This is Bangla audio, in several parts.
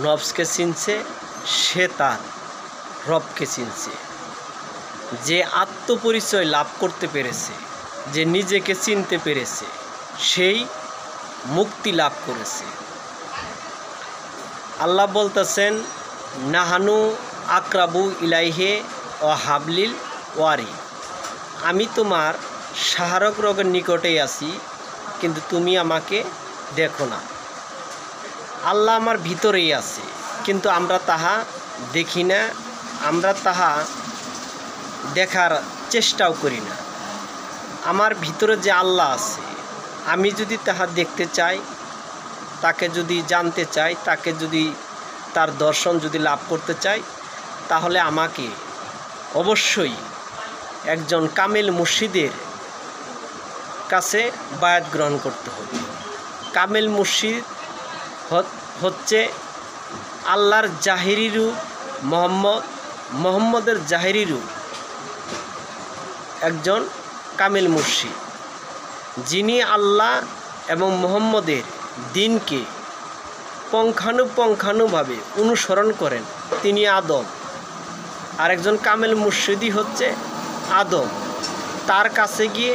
নফসকে চিনছে, সে তার রবকে চিনছে। যে আত্মপরিচয় লাভ করতে পেরেছে, যে নিজেকে চিনতে পেরেছে, সেই মুক্তি লাভ করেছে। আল্লাহ বলতেছেন, নাহানু আকরাবু ইলাইহে ও হাবলিল ওয়ারি, আমি তোমার সহায়ক রোগের নিকটেই আছি, কিন্তু তুমি আমাকে দেখো না। আল্লাহ আমার ভিতরেই আছে, কিন্তু আমরা তাহা দেখি না, আমরা তাহা দেখার চেষ্টাও করি না। আমার ভিতরে যে আল্লাহ আছে, আমি যদি তাহা দেখতে চাই, তাকে যদি জানতে চাই, তাকে যদি তার দর্শন যদি লাভ করতে চাই, তাহলে আমাকে অবশ্যই একজন কামেল মুর্শিদের কাছে বায়াত গ্রহণ করতে হবে। কামেল মুর্শিদ হচ্ছে আল্লাহর জাহিরি রূপ, মোহাম্মদের জাহিরি রূপ একজন কামেল মুর্শিদ, যিনি আল্লাহ এবং মোহাম্মদের দিনকে পুঙ্খানুপুঙ্খানুভাবে অনুসরণ করেন, তিনি আদম। আর একজন কামেল মুর্শিদই হচ্ছে আদম। তার কাছে গিয়ে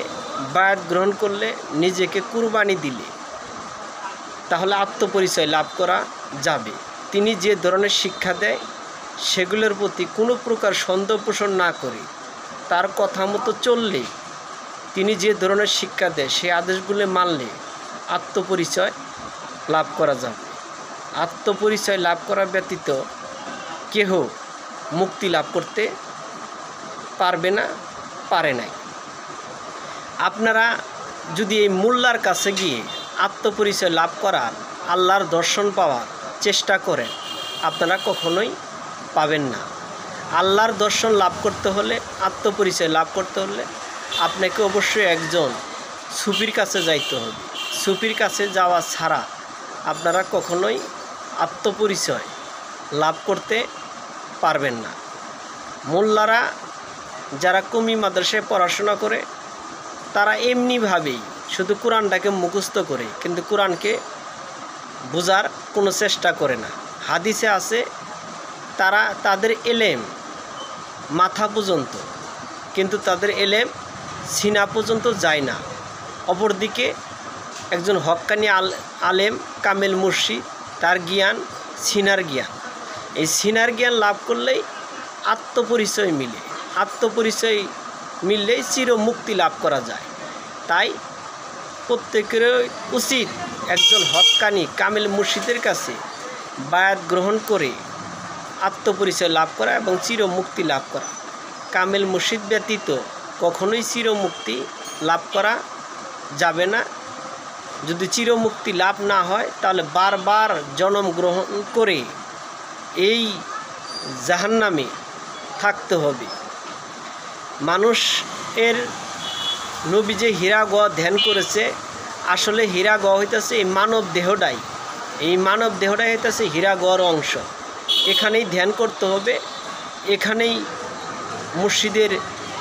বায়াত গ্রহণ করলে, নিজেকে কুরবানি দিলে, তাহলে আত্মপরিচয় লাভ করা যাবে। তিনি যে ধরনের শিক্ষা দেয়, সেগুলোর প্রতি কোনো প্রকার সন্দেহ পোষণ না করে তার কথা মতো চললে, তিনি যে ধরনের শিক্ষা দেয়, সেই আদেশগুলো মানলে আত্মপরিচয় লাভ করা যাবে। আত্মপরিচয় লাভ করা ব্যতীত কেহ মুক্তি লাভ করতে পারবে না, পারে নাই। আপনারা যদি এই মোল্লার কাছে গিয়ে আত্মপরিচয় লাভ করার, আল্লাহর দর্শন পাওয়ার চেষ্টা করেন, আপনারা কখনোই পাবেন না। আল্লাহর দর্শন লাভ করতে হলে, আত্মপরিচয় লাভ করতে হলে আপনাকে অবশ্যই একজন সুফির কাছে যাইতে হবে। সুফির কাছে যাওয়া ছাড়া আপনারা কখনোই আত্মপরিচয় লাভ করতে পারবেন না। মোল্লারা যারা কমি মাদ্রাসায় পড়াশোনা করে, তারা এমনিভাবেই শুধু কোরআনটাকে মুখস্থ করে, কিন্তু কোরআনকে বোঝার কোনো চেষ্টা করে না। হাদিসে আছে, তারা তাদের এলেম মাথা পর্যন্ত, কিন্তু তাদের এলেম সিনা পর্যন্ত যায় না। অপরদিকে একজন হক্কানি আলেম কামেল মুর্শিদ, তার জ্ঞান সিনার জ্ঞান। এই সিনার জ্ঞান লাভ করলেই আত্মপরিচয় মিলে, আত্মপরিচয় মিললেই চিরমুক্তি লাভ করা যায়। তাই প্রত্যেকেরই উচিত একজন হক্কানি কামেল মুর্শিদের কাছে বায়াত গ্রহণ করে আত্মপরিচয় লাভ করা এবং চিরমুক্তি লাভ করা। কামেল মুর্শিদ ব্যতীত কখনোই চিরমুক্তি লাভ করা যাবে না। যদি চিরমুক্তি লাভ না হয়, তাহলে বারবার জন্ম গ্রহণ করে এই জাহান্নামে থাকতে হবে। মানুষের নবী যে হীরা গ ধ্যান করেছে, আসলে হীরা গ হইতেছে এই মানব দেহটাই। এই মানব দেহটাই হইতেছে হীরা গর অংশ। এখানেই ধ্যান করতে হবে, এখানেই মুর্শিদের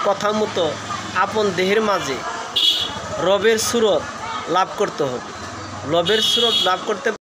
কথা মতো আপন দেহের মাঝে রবের সুরত লাভ করতে হবে। রবের সুরত লাভ করতে